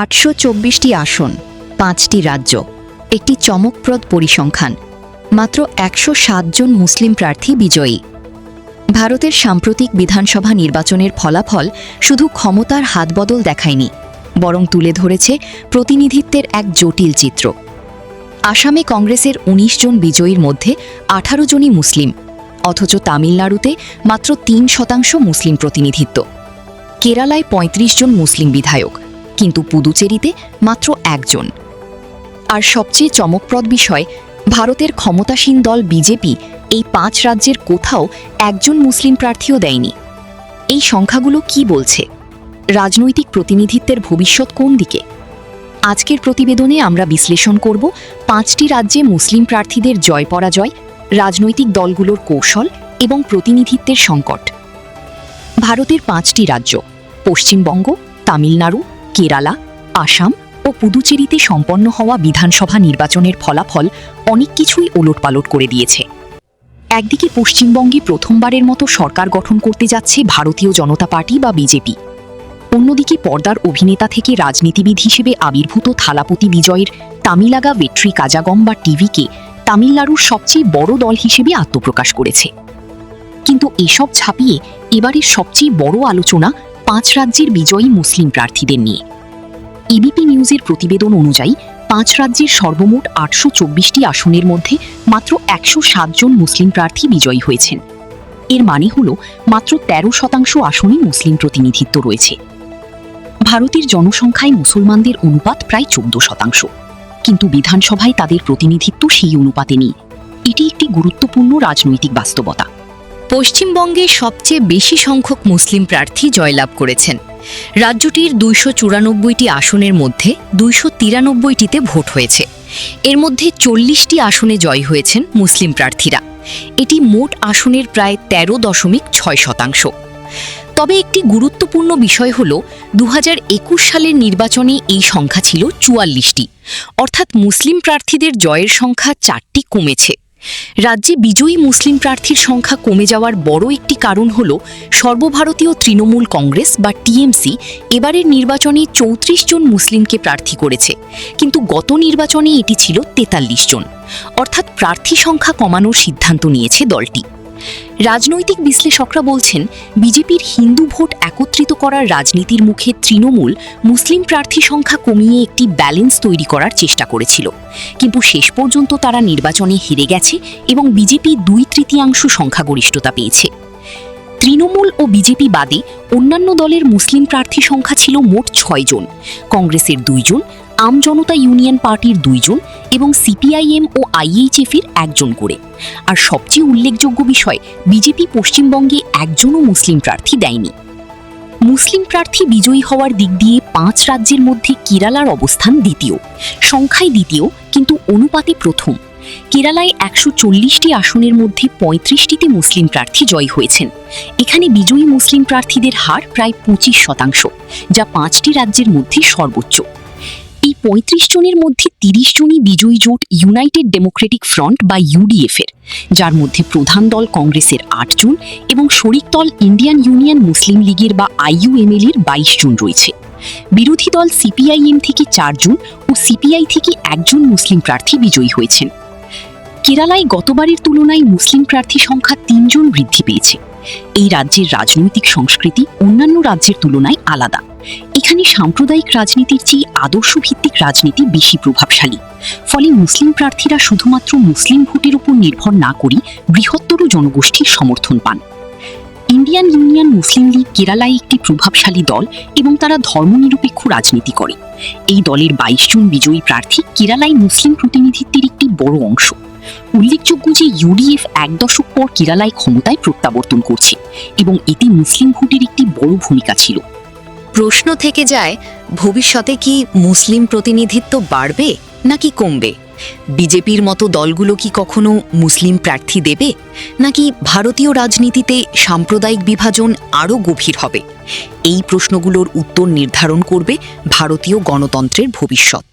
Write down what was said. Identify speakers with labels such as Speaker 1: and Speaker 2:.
Speaker 1: 824টি আসন, 5টি রাজ্য, একটি চমকপ্রদ পরিসংখ্যান। মাত্র 107 জন মুসলিম প্রার্থী বিজয়ী। ভারতের সাম্প্রতিক বিধানসভা নির্বাচনের ফলাফল শুধু ক্ষমতার হাতবদল দেখায়নি, বরং তুলে ধরেছে প্রতিনিধিত্বের এক জটিল চিত্র। আসামে কংগ্রেসের 19 জন বিজয়ীর মধ্যে 18 জনই মুসলিম, অথচ তামিলনাড়ুতে মাত্র 3% মুসলিম প্রতিনিধিত্ব। কেরালায় 35 জন মুসলিম বিধায়ক, কিন্তু পুদুচেরিতে মাত্র 1 জন। আর সবচেয়ে চমকপ্রদ বিষয়, ভারতের ক্ষমতাসীন দল বিজেপি এই 5 রাজ্যের কোথাও একজন মুসলিম প্রার্থীও দেয়নি। এই সংখ্যাগুলো কি বলছে? রাজনৈতিক প্রতিনিধিত্বের ভবিষ্যৎ কোন দিকে? আজকের প্রতিবেদনে আমরা বিশ্লেষণ করব 5টি রাজ্যে মুসলিম প্রার্থীদের জয় পরাজয়, রাজনৈতিক দলগুলোর কৌশল এবং প্রতিনিধিত্বের সংকট। ভারতের 5টি রাজ্য পশ্চিমবঙ্গ, তামিলনাড়ু, কেরালা, আসাম ও পুদুচেরিতে সম্পন্ন হওয়া বিধানসভা নির্বাচনের ফলাফল অনেক কিছুই ওলটপালট করে দিয়েছে। একদিকে পশ্চিমবঙ্গে প্রথমবারের মতো সরকার গঠন করতে যাচ্ছে ভারতীয় জনতা পার্টি বা বিজেপি। অন্যদিকে পর্দার অভিনেতা থেকে রাজনীতিবিদ হিসেবে আবির্ভূত থালাপতি বিজয়ের তামিলাগা ভেট্রি কাজাগম বা টিভিকে তামিলনাড়ুর সবচেয়ে বড় দল হিসেবে আত্মপ্রকাশ করেছে। কিন্তু এসব ছাপিয়ে এবারের সবচেয়ে বড় আলোচনা 5 রাজ্যের বিজয়ী মুসলিম প্রার্থীদের নিয়ে। এবিপি নিউজের প্রতিবেদন অনুযায়ী 5 রাজ্যের সর্বমোট 824টি আসনের মধ্যে মাত্র 107 জন মুসলিম প্রার্থী বিজয়ী হয়েছেন। এর মানে হল মাত্র 13% আসনে মুসলিম প্রতিনিধিত্ব রয়েছে। ভারতের জনসংখ্যায় মুসলমানদের অনুপাত প্রায় 14%, কিন্তু বিধানসভায় তাদের প্রতিনিধিত্ব সেই অনুপাতে নেই। এটি একটি গুরুত্বপূর্ণ রাজনৈতিক বাস্তবতা। পশ্চিমবঙ্গে সবচেয়ে বেশি সংখ্যক মুসলিম প্রার্থী জয়লাভ করেছেন। রাজ্যটির 294টি আসনের মধ্যে 293টিতে ভোট হয়েছে। এর মধ্যে 40টি আসনে জয় হয়েছেন মুসলিম প্রার্থীরা। এটি মোট আসনের প্রায় 13.6%। তবে একটি গুরুত্বপূর্ণ বিষয় হল 2021 সালের নির্বাচনে এই সংখ্যা ছিল 44টি, অর্থাৎ মুসলিম প্রার্থীদের জয়ের সংখ্যা 4টি কমেছে। রাজ্যে বিজয়ী মুসলিম প্রার্থীর সংখ্যা কমে যাওয়ার বড় একটি কারণ হল সর্বভারতীয় তৃণমূল কংগ্রেস বা টিএমসি এবারের নির্বাচনে 34 জন মুসলিমকে প্রার্থী করেছে, কিন্তু গত নির্বাচনে এটি ছিল 43 জন, অর্থাৎ প্রার্থী সংখ্যা কমানোর সিদ্ধান্ত নিয়েছে দলটি। রাজনৈতিক বিশ্লেষকরা বলছেন, বিজেপির হিন্দু ভোট একত্রিত করার রাজনীতির মুখে তৃণমূল মুসলিম প্রার্থী সংখ্যা কমিয়ে একটি ব্যালেন্স তৈরি করার চেষ্টা করেছিল, কিন্তু শেষ পর্যন্ত তারা নির্বাচনে হেরে গেছে এবং বিজেপি 2/3 সংখ্যাগরিষ্ঠতা পেয়েছে। তৃণমূল ও বিজেপি বাদে অন্যান্য দলের মুসলিম প্রার্থী সংখ্যা ছিল মোট 6 জন, কংগ্রেসের 2 জন, আম জনতা ইউনিয়ন পার্টির 2 জন এবং সিপিআইএম ও আইএইচএফের 1 জন করে। আর সবচেয়ে উল্লেখযোগ্য বিষয়, বিজেপি পশ্চিমবঙ্গে একজনও মুসলিম প্রার্থী দেয়নি। মুসলিম প্রার্থী বিজয়ী হওয়ার দিক দিয়ে 5 রাজ্যের মধ্যে কেরালার অবস্থান দ্বিতীয়, সংখ্যায় দ্বিতীয় কিন্তু অনুপাতে প্রথম। কেরালায় 140টি আসনের মধ্যে 35টিতে মুসলিম প্রার্থী জয়ী হয়েছেন। এখানে বিজয়ী মুসলিম প্রার্থীদের হার প্রায় 25%, যা 5টি রাজ্যের মধ্যে সর্বোচ্চ। এই 35 জনের মধ্যে 30 জনই বিজয়ী জোট ইউনাইটেড ডেমোক্রেটিক ফ্রন্ট বা ইউডিএফের, যার মধ্যে প্রধান দল কংগ্রেসের 8 জন এবং শরিক দল ইন্ডিয়ান ইউনিয়ন মুসলিম লীগের বা আইইউএমএল এর 22 জন রয়েছে। বিরোধী দল সিপিআইএম থেকে 4 জন ও সিপিআই থেকে 1 জন মুসলিম প্রার্থী বিজয়ী হয়েছেন। কেরালায় গতবারের তুলনায় মুসলিম প্রার্থী সংখ্যা 3 জন বৃদ্ধি পেয়েছে। এই রাজ্যের রাজনৈতিক সংস্কৃতি অন্যান্য রাজ্যের তুলনায় আলাদা। এখানে সাম্প্রদায়িক রাজনীতির চেয়ে আদর্শভিত্তিক রাজনীতি বেশি প্রভাবশালী। ফলে মুসলিম প্রার্থীরা শুধুমাত্র মুসলিম ভোটের উপর নির্ভর না করে বৃহত্তর জনগোষ্ঠীর সমর্থন পান। ইন্ডিয়ান ইউনিয়ন মুসলিম লীগ কেরালায় একটি প্রভাবশালী দল এবং তারা ধর্মনিরপেক্ষ রাজনীতি করে। এই দলের 22 জন বিজয়ী প্রার্থী কেরালায় মুসলিম প্রতিনিধিত্বের একটি বড় অংশ। উল্লেখযোগ্য যে ইউডিএফ 1 দশক পর কেরালায় ক্ষমতায় প্রত্যাবর্তন করছে এবং এতে মুসলিম ভোটের একটি বড় ভূমিকা ছিল। প্রশ্ন থেকে যায়, ভবিষ্যতে কি মুসলিম প্রতিনিধিত্ব বাড়বে নাকি কমবে? বিজেপির মতো দলগুলো কি কখনো মুসলিম প্রার্থী দেবে, নাকি ভারতীয় রাজনীতিতে সাম্প্রদায়িক বিভাজন আরও গভীর হবে? এই প্রশ্নগুলোর উত্তর নির্ধারণ করবে ভারতীয় গণতন্ত্রের ভবিষ্যৎ।